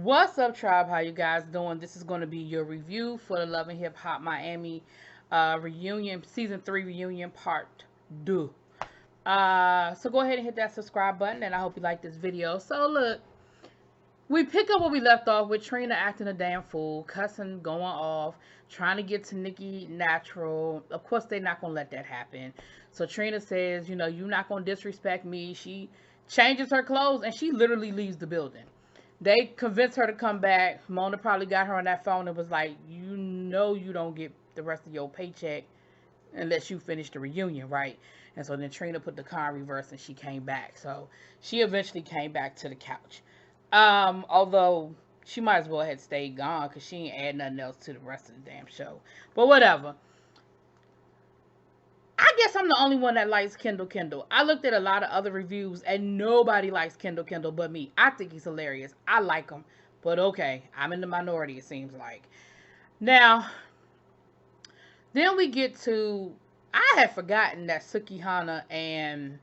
What's up, tribe? How you guys doing? This is going to be your review for the Love and Hip Hop Miami reunion, season 3 reunion part 2. So go ahead and hit that subscribe button, and I hope you like this video. So look, we pick up where we left off with Trina acting a damn fool, cussing, going off, trying to get to Nikki natural. Of course, they're not going to let that happen. So Trina says, you're not going to disrespect me. She changes her clothes, and she literally leaves the building. They convinced her to come back. Mona probably got her on that phone and was like, you don't get the rest of your paycheck unless you finish the reunion, right? And so then Trina put the car in reverse and she came back. So she eventually came back to the couch. Although she might as well have stayed gone because she ain't add nothing else to the rest of the damn show. But whatever. I guess I'm the only one that likes Kendall. I looked at a lot of other reviews and nobody likes Kendall but me. I think he's hilarious. I like him. But okay, I'm in the minority, it seems like. Now, then we get to, I had forgotten that Suki Honey and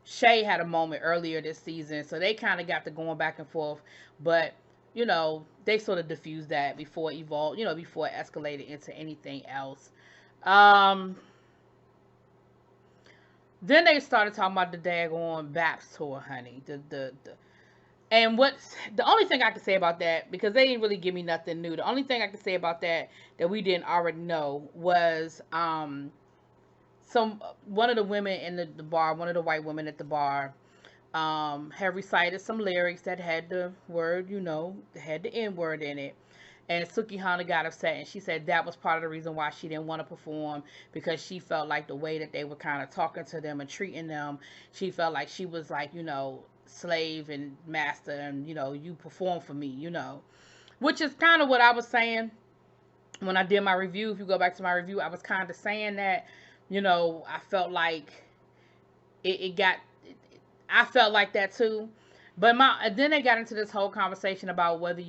Shay had a moment earlier this season. So they kind of got to going back and forth. But, they sort of diffused that before it evolved, before it escalated into anything else. Then they started talking about the daggone Baps tour, honey. And what's the only thing I can say about that, because they didn't really give me nothing new. The only thing I can say about that we didn't already know was one of the women in the bar, one of the white women at the bar, had recited some lyrics that had the word, had the N word in it. And Suki Honey got upset, and she said that was part of the reason why she didn't want to perform, because she felt like the way that they were kind of talking to them and treating them, she felt like she was like, slave and master, and, you perform for me, which is kind of what I was saying when I did my review. If you go back to my review, I was kind of saying that, I felt like I felt like that too. But then they got into this whole conversation about whether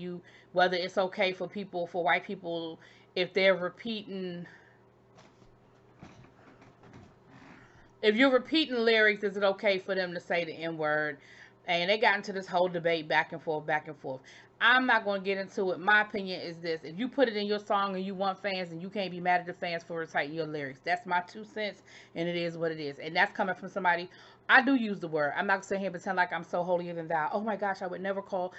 it's okay for white people, if they're repeating, if you're repeating lyrics, is it okay for them to say the N word? And they got into this whole debate back and forth, back and forth. I'm not going to get into it. My opinion is this: if you put it in your song and you want fans, and you can't be mad at the fans for reciting your lyrics. That's my 2 cents, and it is what it is. And that's coming from somebody. I do use the word. I'm not going to sit here and pretend like I'm so holier than thou. Oh my gosh, I would never call.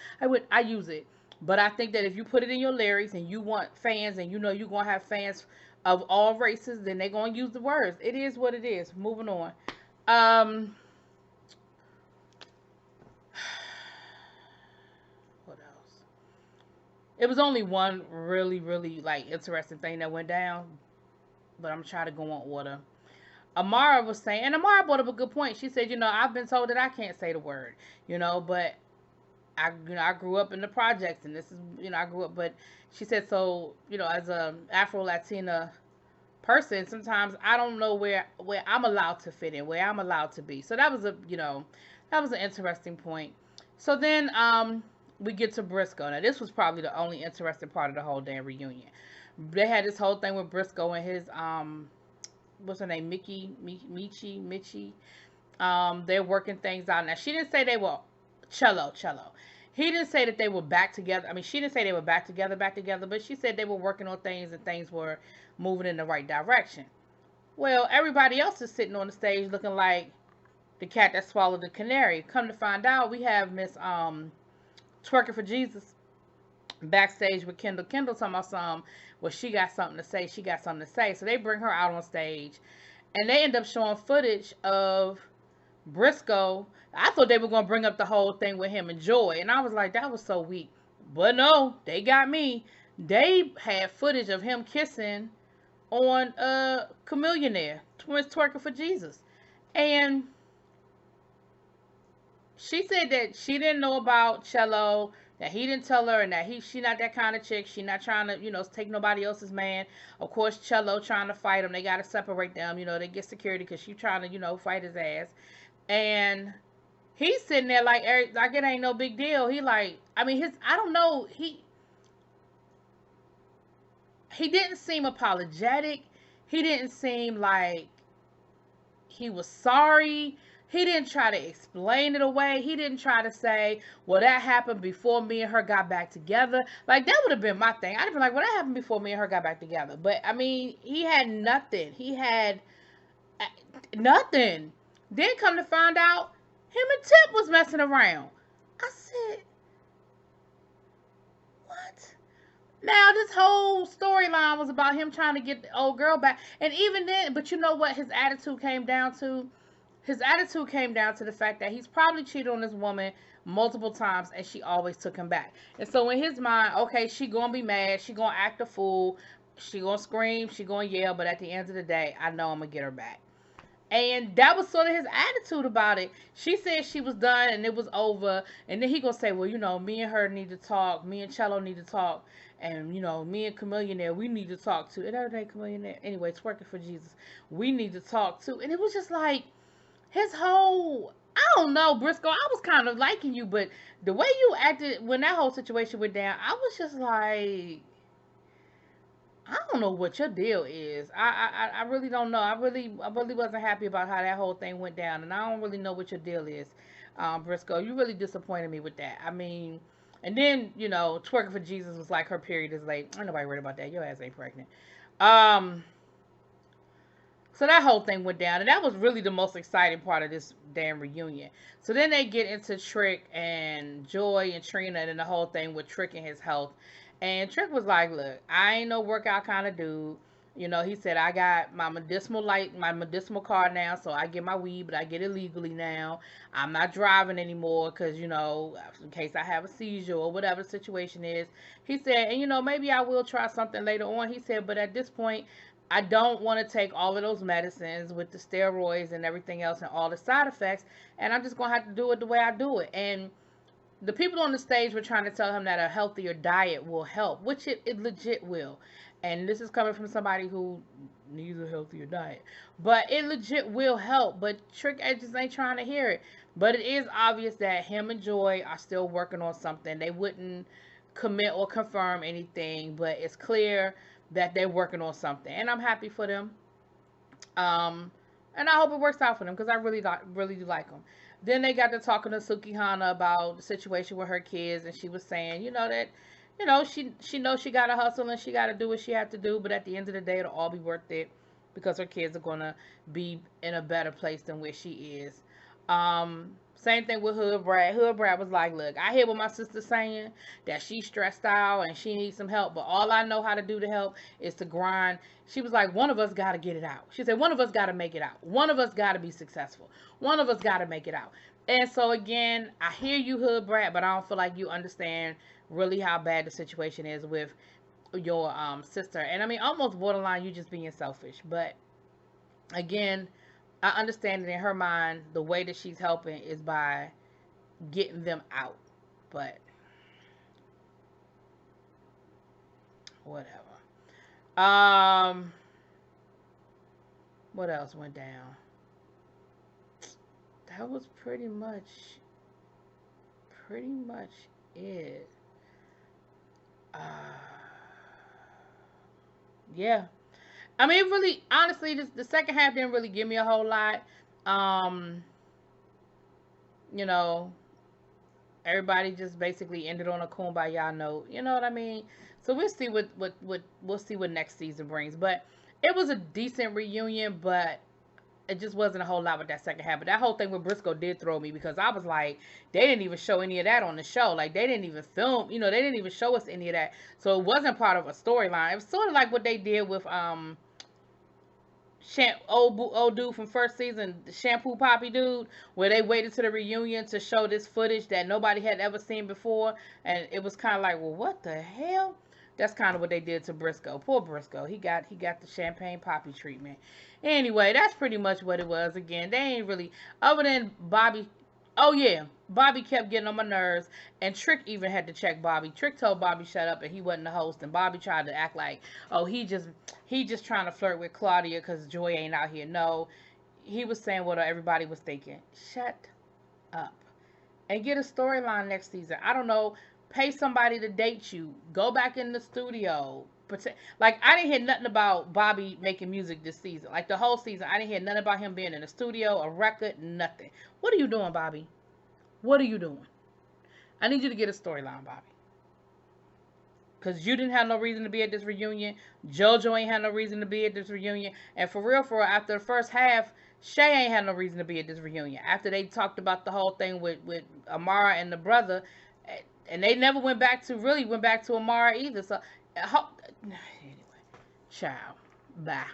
I use it. But I think that if you put it in your lyrics and you want fans, and you're going to have fans of all races, then they're going to use the words. It is what it is. Moving on. What else? It was only one really, really like interesting thing that went down, but I'm trying to go on order. Amara was saying, and Amara brought up a good point. She said, I've been told that I can't say the word, but I grew up in the projects, and this is, I grew up, but she said, so, as a Afro-Latina person, sometimes I don't know where I'm allowed to fit in, where I'm allowed to be. So that was that was an interesting point. So then, we get to Brisco. Now, this was probably the only interesting part of the whole damn reunion. They had this whole thing with Brisco and his, what's her name, Michi. They're working things out. Now, she didn't say they were cello. He didn't say that they were back together. I mean, she didn't say they were back together, but she said they were working on things and things were moving in the right direction. Well, everybody else is sitting on the stage looking like the cat that swallowed the canary. Come to find out, we have Miss Twerking for Jesus backstage with Kendall. Kendall talking about she got something to say. So they bring her out on stage, and they end up showing footage of Brisco. I thought they were going to bring up the whole thing with him and Joy, and I was like, that was so weak. But no, they got me. They had footage of him kissing on Chamillionaire, Twerking for Jesus. And she said that she didn't know about cello, that he didn't tell her, and that she not that kind of chick. She not trying to, take nobody else's man. Of course, cello trying to fight him. They got to separate them. They get security because she trying to, fight his ass. And he's sitting there like it ain't no big deal. He like, I mean, I don't know, he didn't seem apologetic. He didn't seem like he was sorry. He didn't try to explain it away. He didn't try to say, well, that happened before me and her got back together. Like, that would have been my thing. I'd have been like, well, that happened before me and her got back together. But, I mean, he had nothing. He had nothing. Then come to find out, him and Tip was messing around. I said, what? Now, this whole storyline was about him trying to get the old girl back. And even then, but you know what his attitude came down to? His attitude came down to the fact that he's probably cheated on this woman multiple times and she always took him back. And so in his mind, okay, she gonna be mad, she gonna act a fool, she gonna scream, she gonna yell, but at the end of the day, I know I'm gonna get her back. And that was sort of his attitude about it. She said she was done and it was over. And then he gonna say, well, you know, me and her need to talk. Me and Cello need to talk. And, you know, me and Chameleonaire, we need to talk too. And that ain't Chameleonaire. Anyway, it's working for Jesus. We need to talk too. And it was just like, his whole, I don't know, Brisco, I was kind of liking you, but the way you acted when that whole situation went down, I was just like, I don't know what your deal is. I really don't know. I really wasn't happy about how that whole thing went down, and I don't really know what your deal is, Brisco. You really disappointed me with that. I mean, and then, you know, twerking for Jesus was like her period is late. Ain't nobody worried about that. Your ass ain't pregnant. So that whole thing went down, and that was really the most exciting part of this damn reunion. So then they get into Trick and Joy and Trina, and then the whole thing with Trick and his health. And Trick was like, look, I ain't no workout kind of dude. You know, he said, I got my medicinal card now, so I get my weed, but I get it legally now. I'm not driving anymore because, you know, in case I have a seizure or whatever the situation is. He said, and, you know, maybe I will try something later on. He said, but at this point, I don't want to take all of those medicines with the steroids and everything else and all the side effects, and I'm just going to have to do it the way I do it. And the people on the stage were trying to tell him that a healthier diet will help, which it legit will. And this is coming from somebody who needs a healthier diet. But it legit will help, but Trick just ain't trying to hear it. But it is obvious that him and Joy are still working on something. They wouldn't commit or confirm anything, but it's clear that they're working on something, and I'm happy for them. And I hope it works out for them because I really do like them. Then they got to talking to Suki Honey about the situation with her kids, and she was saying, you know, that, you know, she knows she got to hustle and she got to do what she had to do, but at the end of the day, it'll all be worth it because her kids are gonna be in a better place than where she is. Same thing with Hood Brad. Hood Brad was like, look, I hear what my sister's saying, that she's stressed out and she needs some help, but all I know how to do to help is to grind. She was like, one of us got to get it out. She said, one of us got to make it out. One of us got to be successful. One of us got to make it out. And so, again, I hear you, Hood Brad, but I don't feel like you understand really how bad the situation is with your sister. And, I mean, almost borderline you just being selfish. But, again, I understand that in her mind, the way that she's helping is by getting them out. But whatever. What else went down? That was pretty much it. Yeah. I mean, really, honestly, the second half didn't really give me a whole lot. Um, you know, everybody just basically ended on a kumbaya note. You know what I mean? So we'll see we'll see what next season brings. But it was a decent reunion, but it just wasn't a whole lot with that second half. But that whole thing with Brisco did throw me because I was like, they didn't even show any of that on the show. Like, they didn't even film, you know, they didn't even show us any of that. So it wasn't part of a storyline. It was sort of like what they did with old dude from first season, the shampoo poppy dude, where they waited to the reunion to show this footage that nobody had ever seen before, and it was kind of like, well, what the hell? That's kind of what they did to Brisco. Poor Brisco. He got the champagne poppy treatment. Anyway, that's pretty much what it was. Again, they ain't really, other than Bobby. Oh yeah, Bobby kept getting on my nerves, and Trick even had to check Bobby. Trick told Bobby shut up, and he wasn't the host, and Bobby tried to act like, oh, he just trying to flirt with Claudia because Joy ain't out here. No, he was saying what everybody was thinking. Shut up and get a storyline next season. I don't know. Pay somebody to date you. Go back in the studio. like I didn't hear nothing about Bobby making music this season. Like the whole season, I didn't hear nothing about him being in a studio, a record, nothing. What are you doing, Bobby? What are you doing? I need you to get a storyline, Bobby. Because you didn't have no reason to be at this reunion. JoJo ain't had no reason to be at this reunion. And for real, after the first half, Shay ain't had no reason to be at this reunion. After they talked about the whole thing with Amara and the brother, and they never went back to Amara either. So, anyway, ciao. Bye.